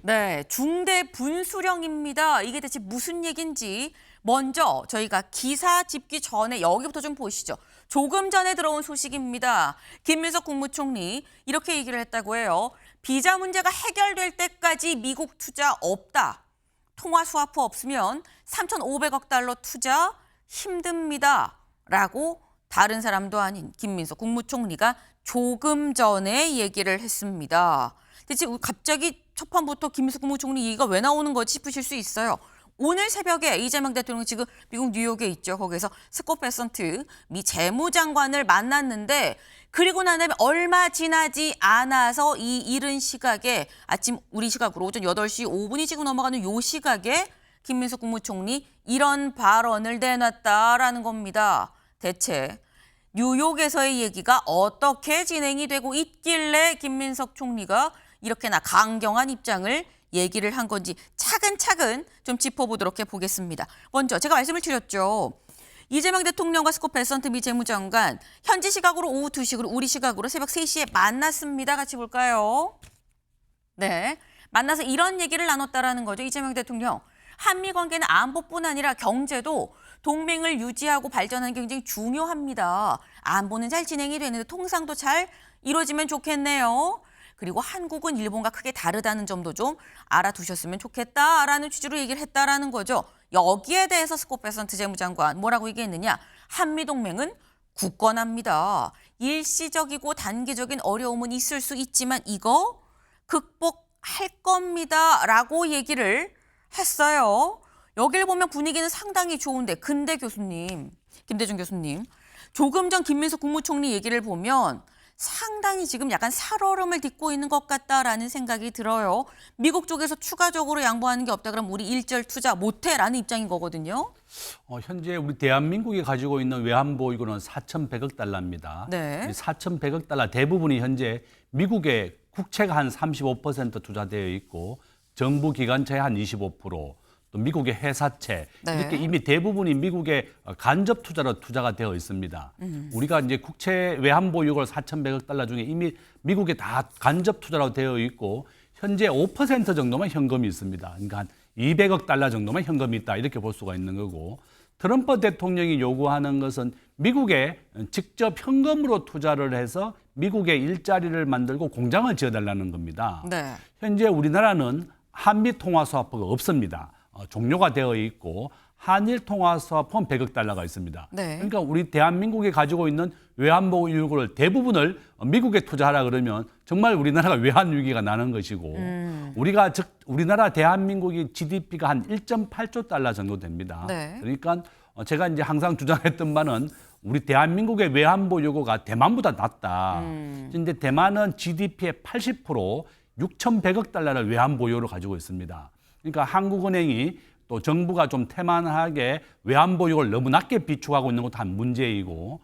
네, 중대 분수령입니다. 이게 대체 무슨 얘기인지 먼저 저희가 기사 짚기 전에 여기부터 좀 보시죠. 조금 전에 들어온 소식입니다. 김민석 국무총리 이렇게 얘기를 했다고 해요. 비자 문제가 해결될 때까지 미국 투자 없다. 통화 스와프 없으면 3,500억 달러 투자 힘듭니다. 라고 다른 사람도 아닌 김민석 국무총리가 조금 전에 얘기를 했습니다. 대체 갑자기 첫 판부터 김민석 국무총리 얘기가 왜 나오는 거지 싶으실 수 있어요. 오늘 새벽에 이재명 대통령이 지금 미국 뉴욕에 있죠. 거기서 스콧 베선트 미 재무장관을 만났는데 그리고 난 다음에 얼마 지나지 않아서 이 이른 시각에 아침 우리 시각으로 오전 8시 5분이 지금 넘어가는 요 시각에 김민석 국무총리 이런 발언을 내놨다라는 겁니다. 대체 뉴욕에서의 얘기가 어떻게 진행이 되고 있길래 김민석 총리가 이렇게나 강경한 입장을 얘기를 한 건지 차근차근 좀 짚어보도록 해보겠습니다. 먼저 제가 말씀을 드렸죠. 이재명 대통령과 스콧 베선트 미 재무장관 현지 시각으로 오후 2시, 우리 시각으로 새벽 3시에 만났습니다. 같이 볼까요? 네, 만나서 이런 얘기를 나눴다라는 거죠. 이재명 대통령. 한미 관계는 안보뿐 아니라 경제도 동맹을 유지하고 발전하는 게 굉장히 중요합니다. 안보는 잘 진행이 되는데 통상도 잘 이루어지면 좋겠네요. 그리고 한국은 일본과 크게 다르다는 점도 좀 알아두셨으면 좋겠다라는 취지로 얘기를 했다라는 거죠. 여기에 대해서 스콧 베선트 재무장관 뭐라고 얘기했느냐. 한미동맹은 굳건합니다. 일시적이고 단기적인 어려움은 있을 수 있지만 이거 극복할 겁니다. 라고 얘기를 했어요. 여기를 보면 분위기는 상당히 좋은데 근데 교수님, 김대중 교수님, 조금 전 김민석 국무총리 얘기를 보면 상당히 지금 약간 살얼음을 딛고 있는 것 같다라는 생각이 들어요. 미국 쪽에서 추가적으로 양보하는 게 없다 그러면 우리 일절 투자 못해라는 입장인 거거든요. 현재 우리 대한민국이 가지고 있는 외환보유고는 4,100억 달러입니다. 네. 4,100억 달러 대부분이 현재 미국의 국채가 한 35% 투자되어 있고 정부 기관차에 한 25%, 또 미국의 회사채 네. 이렇게 이미 대부분이 미국의 간접 투자로 투자가 되어 있습니다. 우리가 이제 국채 외환 보유고 4,100억 달러 중에 이미 미국에 다 간접 투자로 되어 있고 현재 5% 정도만 현금이 있습니다. 그러니까 한 200억 달러 정도만 현금이 있다 이렇게 볼 수가 있는 거고 트럼프 대통령이 요구하는 것은 미국에 직접 현금으로 투자를 해서 미국의 일자리를 만들고 공장을 지어달라는 겁니다. 네. 현재 우리나라는 한미 통화 스와프가 없습니다. 종료가 되어 있고 한일 통화 스와프는 100억 달러가 있습니다. 네. 그러니까 우리 대한민국이 가지고 있는 외환보유고를 대부분을 미국에 투자하라 그러면 정말 우리나라가 외환 위기가 나는 것이고 우리나라 대한민국이 GDP가 한 1.8조 달러 정도 됩니다. 네. 그러니까 제가 이제 항상 주장했던 바는 우리 대한민국의 외환보유고가 대만보다 낮다. 근데 대만은 GDP의 80% 6,100억 달러를 외환보유로 가지고 있습니다. 그러니까 한국은행이 또 정부가 좀 태만하게 외환보유고를 너무 낮게 비축하고 있는 것도 한 문제이고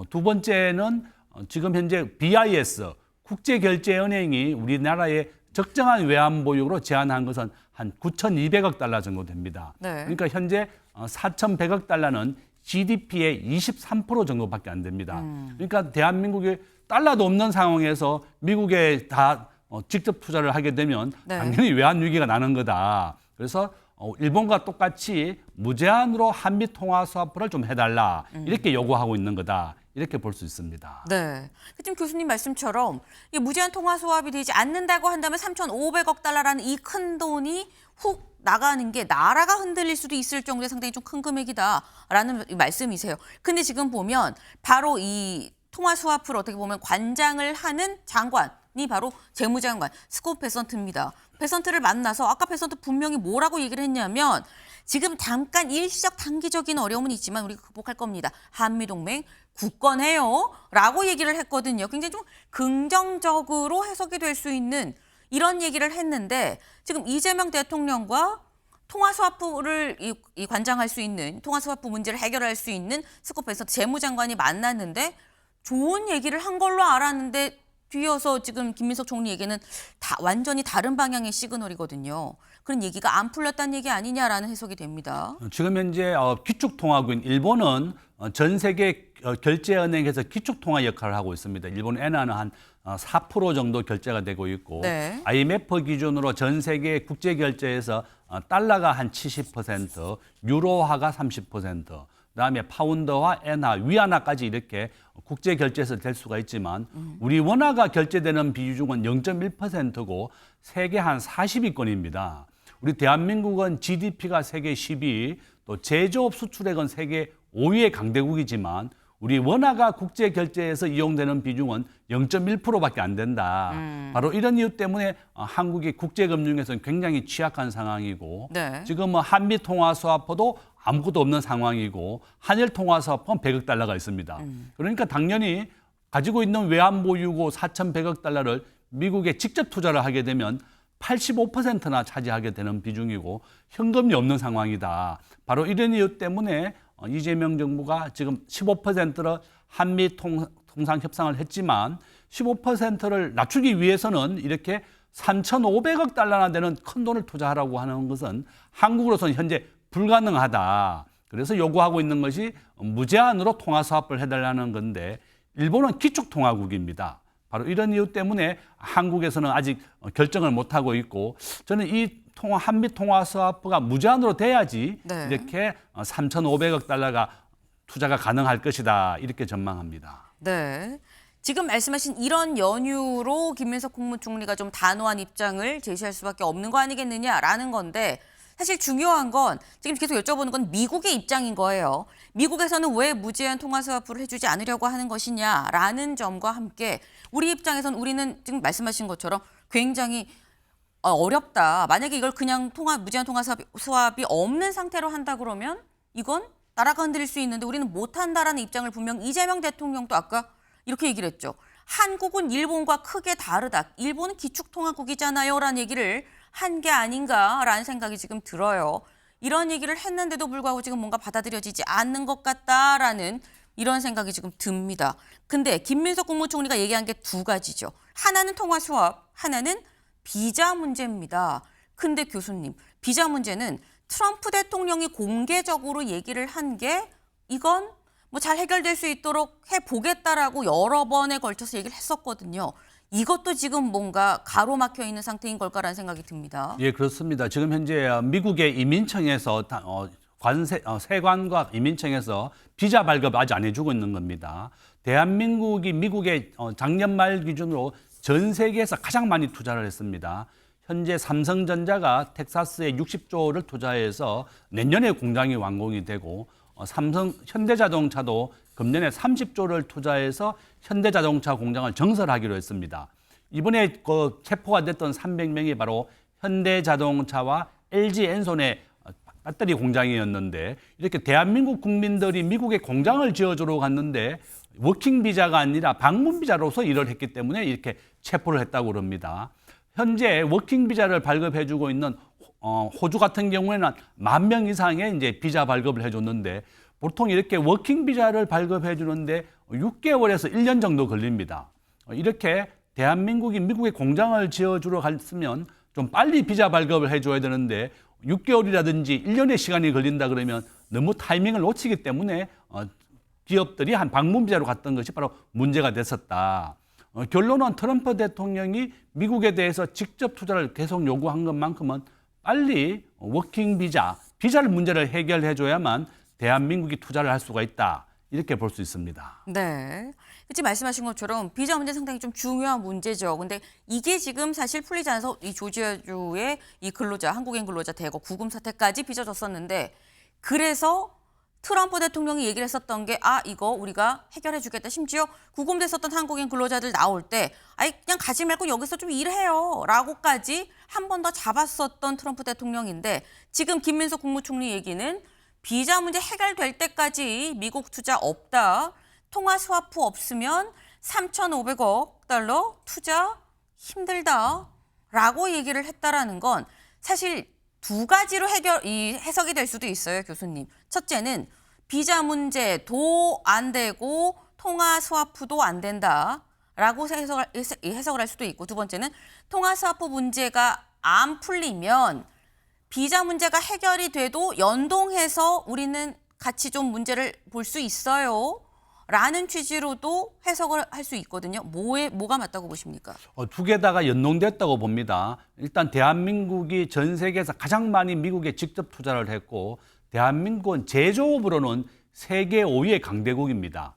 두 번째는 지금 현재 BIS 국제결제은행이 우리나라의 적정한 외환보유고로 제한한 것은 한 9,200억 달러 정도 됩니다. 네. 그러니까 현재 4,100억 달러는 GDP의 23% 정도밖에 안 됩니다. 그러니까 대한민국이 달러도 없는 상황에서 미국에 다 직접 투자를 하게 되면 네. 당연히 외환 위기가 나는 거다. 그래서 일본과 똑같이 무제한으로 한미 통화 스와프를 좀 해달라 이렇게 요구하고 있는 거다. 이렇게 볼 수 있습니다. 네. 지금 교수님 말씀처럼 이 무제한 통화 스왑이 되지 않는다고 한다면 3,500억 달러라는 이 큰 돈이 훅 나가는 게 나라가 흔들릴 수도 있을 정도의 상당히 좀 큰 금액이다라는 말씀이세요. 근데 지금 보면 바로 이 통화 스와프를 어떻게 보면 관장을 하는 장관이 바로 재무장관 스콧 베선트입니다. 베선트를 만나서 아까 베선트 분명히 뭐라고 얘기를 했냐면 지금 잠깐 일시적 단기적인 어려움은 있지만 우리가 극복할 겁니다. 한미동맹 굳건해요 라고 얘기를 했거든요. 굉장히 좀 긍정적으로 해석이 될 수 있는 이런 얘기를 했는데 지금 이재명 대통령과 통화 스와프를 이 관장할 수 있는 통화 스와프 문제를 해결할 수 있는 스콧 베선트 재무장관이 만났는데 좋은 얘기를 한 걸로 알았는데 뒤이어서 지금 김민석 총리 얘기는 완전히 다른 방향의 시그널이거든요. 그런 얘기가 안 풀렸다는 얘기 아니냐라는 해석이 됩니다. 지금 현재 기축통화국인 일본은 전 세계 결제은행에서 기축통화 역할을 하고 있습니다. 일본 엔화는 한 4% 정도 결제가 되고 있고 네. IMF 기준으로 전 세계 국제 결제에서 달러가 한 70%, 유로화가 30%, 그다음에 파운드와 엔화, 위안화까지 이렇게 국제 결제에서 될 수가 있지만 우리 원화가 결제되는 비중은 0.1%고 세계 한 40위권입니다. 우리 대한민국은 GDP가 세계 10위, 또 제조업 수출액은 세계 5위의 강대국이지만 우리 원화가 국제 결제에서 이용되는 비중은 0.1%밖에 안 된다. 바로 이런 이유 때문에 한국이 국제 금융에서는 굉장히 취약한 상황이고 네. 지금 한미 통화 스와프도 아무것도 없는 상황이고 한일 통화 스와프는 100억 달러가 있습니다. 그러니까 당연히 가지고 있는 외환 보유고 4,100억 달러를 미국에 직접 투자를 하게 되면 85%나 차지하게 되는 비중이고 현금이 없는 상황이다. 바로 이런 이유 때문에 이재명 정부가 지금 15%를 한미 통상 협상을 했지만 15%를 낮추기 위해서는 이렇게 3,500억 달러나 되는 큰 돈을 투자하라고 하는 것은 한국으로서는 현재 불가능하다. 그래서 요구하고 있는 것이 무제한으로 통화 스왑을 해달라는 건데 일본은 기축통화국입니다. 바로 이런 이유 때문에 한국에서는 아직 결정을 못하고 있고 저는 이 한미 통화 스와프가 무제한으로 돼야지 네. 이렇게 3,500억 달러가 투자가 가능할 것이다. 이렇게 전망합니다. 네. 지금 말씀하신 이런 연유로 김민석 국무총리가 좀 단호한 입장을 제시할 수밖에 없는 거 아니겠느냐라는 건데 사실 중요한 건 지금 계속 여쭤보는 건 미국의 입장인 거예요. 미국에서는 왜 무제한 통화 스와프를 해주지 않으려고 하는 것이냐라는 점과 함께 우리 입장에서는 우리는 지금 말씀하신 것처럼 굉장히 어렵다. 만약에 이걸 그냥 무제한 통화 스왑이 없는 상태로 한다 그러면 이건 나라가 흔들릴 수 있는데 우리는 못한다라는 입장을 분명 이재명 대통령도 아까 이렇게 얘기를 했죠. 한국은 일본과 크게 다르다. 일본은 기축통화국이잖아요. 라는 얘기를 한 게 아닌가라는 생각이 지금 들어요. 이런 얘기를 했는데도 불구하고 지금 뭔가 받아들여지지 않는 것 같다라는 이런 생각이 지금 듭니다. 근데 김민석 국무총리가 얘기한 게 두 가지죠. 하나는 통화 스왑, 하나는 비자 문제입니다. 근데 교수님, 비자 문제는 트럼프 대통령이 공개적으로 얘기를 한 게 이건 뭐 잘 해결될 수 있도록 해보겠다라고 여러 번에 걸쳐서 얘기를 했었거든요. 이것도 지금 뭔가 가로막혀 있는 상태인 걸까라는 생각이 듭니다. 예, 그렇습니다. 지금 현재 미국의 이민청에서 세관과 이민청에서 비자 발급 아직 안 해주고 있는 겁니다. 대한민국이 미국의 작년 말 기준으로 전 세계에서 가장 많이 투자를 했습니다. 현재 삼성전자가 텍사스에 60조를 투자해서 내년에 공장이 완공이 되고 현대자동차도 금년에 30조를 투자해서 현대자동차 공장을 정설하기로 했습니다. 이번에 체포가 됐던 300명이 바로 현대자동차와 LG엔손의 배터리 공장이었는데 이렇게 대한민국 국민들이 미국에 공장을 지어주러 갔는데 워킹 비자가 아니라 방문 비자로서 일을 했기 때문에 이렇게 체포를 했다고 그럽니다. 현재 워킹 비자를 발급해주고 있는 호주 같은 경우에는 10,000명 이상의 이제 비자 발급을 해줬는데 보통 이렇게 워킹 비자를 발급해 주는데 6개월에서 1년 정도 걸립니다. 이렇게 대한민국이 미국에 공장을 지어주러 갔으면 좀 빨리 비자 발급을 해줘야 되는데 6개월이라든지 1년의 시간이 걸린다 그러면 너무 타이밍을 놓치기 때문에 기업들이 한 방문 비자로 갔던 것이 바로 문제가 됐었다. 결론은 트럼프 대통령이 미국에 대해서 직접 투자를 계속 요구한 것만큼은 빨리 워킹 비자를 문제를 해결해 줘야만 대한민국이 투자를 할 수가 있다. 이렇게 볼 수 있습니다. 네. 지금 말씀하신 것처럼 비자 문제 상당히 좀 중요한 문제죠. 근데 이게 지금 사실 풀리지 않아서 이 조지아주의 이 근로자, 한국인 근로자 대거 구금 사태까지 빚어졌었는데 그래서 트럼프 대통령이 얘기를 했었던 게 이거 우리가 해결해 주겠다. 심지어 구금됐었던 한국인 근로자들 나올 때 그냥 가지 말고 여기서 좀 일해요. 라고까지 한 번 더 잡았었던 트럼프 대통령인데 지금 김민석 국무총리 얘기는 비자 문제 해결될 때까지 미국 투자 없다. 통화 스와프 없으면 3,500억 달러 투자 힘들다라고 얘기를 했다라는 건 사실 두 가지로 해석이 될 수도 있어요, 교수님. 첫째는 비자 문제도 안 되고 통화 스와프도 안 된다. 라고 해석을 할 수도 있고, 두 번째는 통화스와프 문제가 안 풀리면 비자 문제가 해결이 돼도 연동해서 우리는 같이 좀 문제를 볼 수 있어요. 라는 취지로도 해석을 할 수 있거든요. 뭐가 맞다고 보십니까? 두 개 다가 연동됐다고 봅니다. 일단 대한민국이 전 세계에서 가장 많이 미국에 직접 투자를 했고, 대한민국은 제조업으로는 세계 5위의 강대국입니다.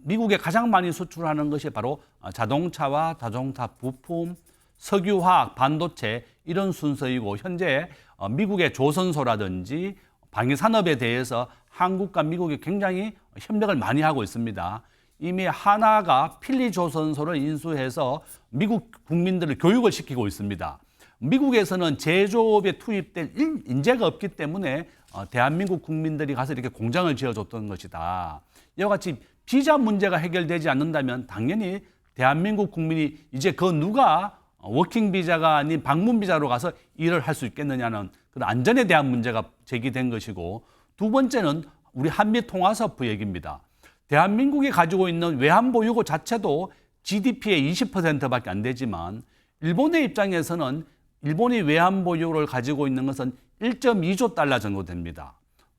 미국에 가장 많이 수출하는 것이 바로 자동차와 자동차 부품, 석유화학, 반도체 이런 순서이고, 현재 미국의 조선소라든지 방위산업에 대해서 한국과 미국이 굉장히 협력을 많이 하고 있습니다. 이미 하나가 필리조선소를 인수해서 미국 국민들을 교육을 시키고 있습니다. 미국에서는 제조업에 투입될 인재가 없기 때문에 대한민국 국민들이 가서 이렇게 공장을 지어줬던 것이다. 이와 같이 비자 문제가 해결되지 않는다면 당연히 대한민국 국민이 이제 그 누가 워킹 비자가 아닌 방문 비자로 가서 일을 할 수 있겠느냐는 그런 안전에 대한 문제가 제기된 것이고, 두 번째는 우리 한미 통화사업 얘기입니다. 대한민국이 가지고 있는 외환보 유고 자체도 GDP의 20%밖에 안 되지만, 일본의 입장에서는 일본이 외환보 유고를 가지고 있는 것은 1.2조 달러 정도 됩니다.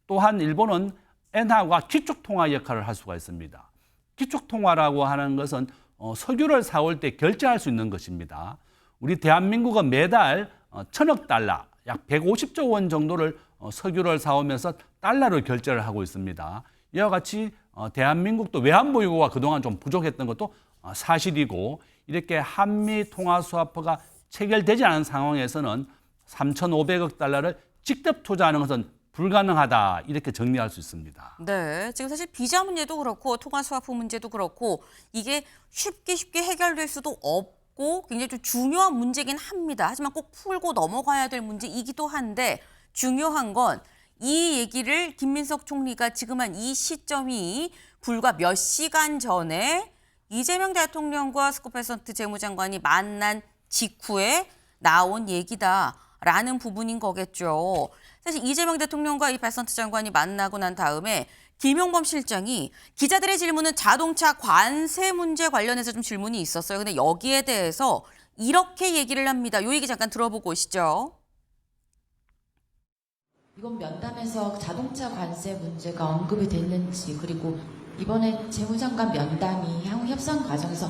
또한 일본은 엔화와 기축통화 역할을 할 수가 있습니다. 기축통화라고 하는 것은 석유를 사올 때 결제할 수 있는 것입니다. 우리 대한민국은 매달 1,000억 달러, 약 150조 원 정도를 석유를 사오면서 달러로 결제를 하고 있습니다. 이와 같이 대한민국도 외환보 유고가 그동안 좀 부족했던 것도 사실이고, 이렇게 한미 통화 스와프가 체결되지 않은 상황에서는 3,500억 달러를 직접 투자하는 것은 불가능하다, 이렇게 정리할 수 있습니다. 네, 지금 사실 비자 문제도 그렇고 통화스와프 문제도 그렇고 이게 쉽게 해결될 수도 없고 굉장히 좀 중요한 문제긴 합니다. 하지만 꼭 풀고 넘어가야 될 문제이기도 한데, 중요한 건 이 얘기를 김민석 총리가 지금 한 이 시점이 불과 몇 시간 전에 이재명 대통령과 스콧 베선트 재무장관이 만난 직후에 나온 얘기다라는 부분인 거겠죠. 사실 이재명 대통령과 이 베선트 장관이 만나고 난 다음에 김용범 실장이 기자들의 질문은 자동차 관세 문제 관련해서 좀 질문이 있었어요. 근데 여기에 대해서 이렇게 얘기를 합니다. 요 얘기 잠깐 들어보고 오시죠. 이번 면담에서 자동차 관세 문제가 언급이 됐는지, 그리고 이번에 재무장관 면담이 향후 협상 과정에서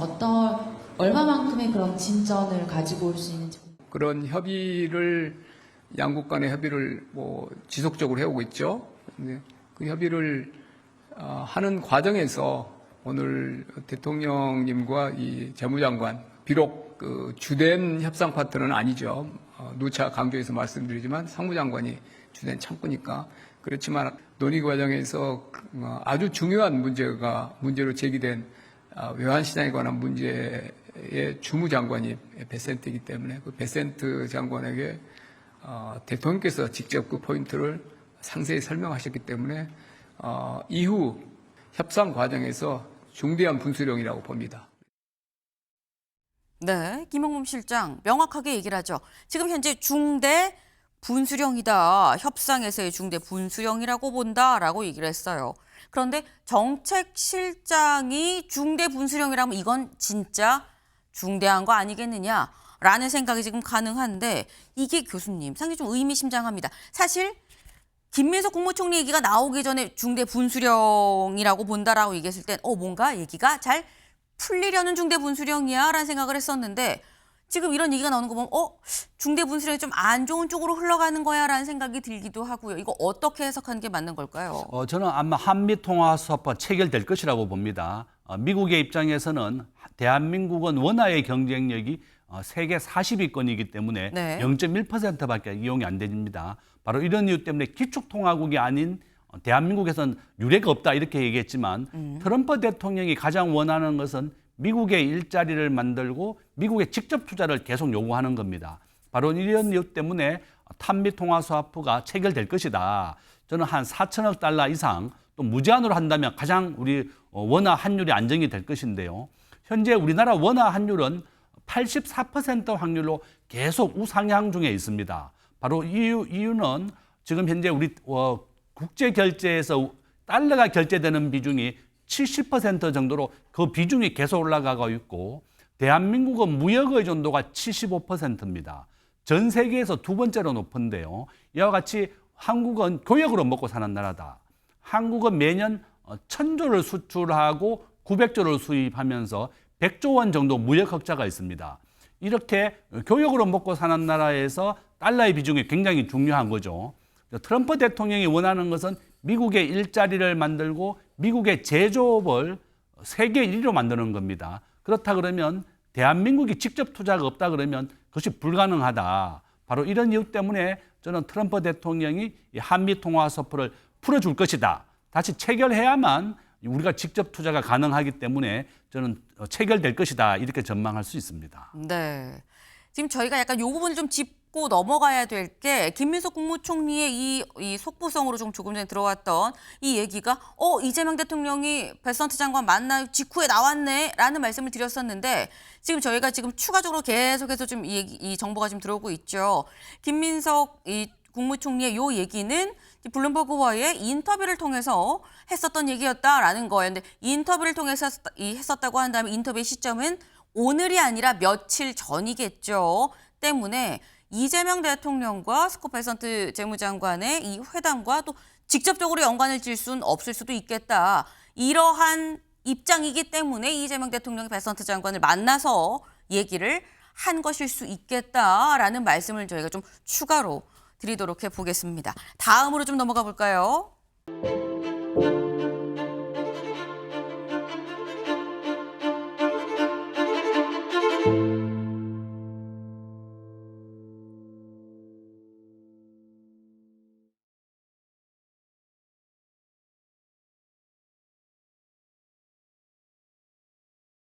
얼마만큼의 그런 진전을 가지고 올 수 있는지. 그런 협의를, 양국 간의 협의를 지속적으로 해오고 있죠. 근데 그 협의를 하는 과정에서 오늘 대통령님과 이 재무장관, 비록 그 주된 협상 파트너는 아니죠. 누차 강조해서 말씀드리지만 상무장관이 주된 창구니까. 그렇지만 논의 과정에서 아주 중요한 문제로 제기된 외환시장에 관한 문제의 주무장관이 베센트이기 때문에 그 베센트 장관에게 대통령께서 직접 그 포인트를 상세히 설명하셨기 때문에 이후 협상 과정에서 중대한 분수령이라고 봅니다. 네, 김용범 실장 명확하게 얘기를 하죠. 지금 현재 중대 분수령이다. 협상에서의 중대 분수령이라고 본다라고 얘기를 했어요. 그런데 정책실장이 중대 분수령이라면 이건 진짜 중대한 거 아니겠느냐라는 생각이 지금 가능한데, 이게 교수님 상당히 좀 의미심장합니다. 사실 김민석 국무총리 얘기가 나오기 전에 중대 분수령이라고 본다라고 얘기했을 땐 뭔가 얘기가 잘 풀리려는 중대 분수령이야 라는 생각을 했었는데, 지금 이런 얘기가 나오는 거 보면 중대 분수령이 좀 안 좋은 쪽으로 흘러가는 거야 라는 생각이 들기도 하고요. 이거 어떻게 해석하는 게 맞는 걸까요? 저는 아마 한미 통화 스와프가 체결될 것이라고 봅니다. 미국의 입장에서는 대한민국은 원화의 경쟁력이 세계 40위권이기 때문에 네. 0.1%밖에 이용이 안 됩니다. 바로 이런 이유 때문에 기축통화국이 아닌 대한민국에서는 유례가 없다, 이렇게 얘기했지만 트럼프 대통령이 가장 원하는 것은 미국의 일자리를 만들고 미국에 직접 투자를 계속 요구하는 겁니다. 바로 이런 이유 때문에 한미 통화 스와프가 체결될 것이다. 저는 한 4천억 달러 이상 또 무제한으로 한다면 가장 우리 원화 환율이 안정이 될 것인데요. 현재 우리나라 원화 환율은 84% 확률로 계속 우상향 중에 있습니다. 바로 이유는 지금 현재 우리 국제 결제에서 달러가 결제되는 비중이 70% 정도로 그 비중이 계속 올라가고 있고 대한민국은 무역 의존도가 75%입니다. 전 세계에서 두 번째로 높은데요. 이와 같이 한국은 교역으로 먹고 사는 나라다. 한국은 매년 1,000조를 수출하고 900조를 수입하면서 100조 원 정도 무역 흑자가 있습니다. 이렇게 교역으로 먹고 사는 나라에서 달러의 비중이 굉장히 중요한 거죠. 트럼프 대통령이 원하는 것은 미국의 일자리를 만들고 미국의 제조업을 세계 1위로 만드는 겁니다. 그렇다 그러면 대한민국이 직접 투자가 없다 그러면 그것이 불가능하다. 바로 이런 이유 때문에 저는 트럼프 대통령이 이 한미 통화 서프를 풀어줄 것이다. 다시 체결해야만 우리가 직접 투자가 가능하기 때문에 저는 체결될 것이다. 이렇게 전망할 수 있습니다. 네. 지금 저희가 약간 이 부분을 좀 짚고 넘어가야 될 게 김민석 국무총리의 이 속보성으로 조금 전에 들어왔던 이 얘기가 이재명 대통령이 베선트 장관 만나 직후에 나왔네라는 말씀을 드렸었는데 지금 저희가 지금 추가적으로 계속해서 좀 이 정보가 지금 들어오고 있죠. 김민석 국무총리의 이 얘기는 블룸버그와의 인터뷰를 통해서 했었던 얘기였다라는 거예요. 근데 인터뷰를 통해서 했었다고 한다면 인터뷰의 시점은 오늘이 아니라 며칠 전이겠죠. 때문에 이재명 대통령과 스콧 베선트 재무장관의 이 회담과 또 직접적으로 연관을 질 수는 없을 수도 있겠다. 이러한 입장이기 때문에 이재명 대통령이 베선트 장관을 만나서 얘기를 한 것일 수 있겠다라는 말씀을 저희가 좀 추가로 드리도록 해보겠습니다. 다음으로 좀 넘어가 볼까요?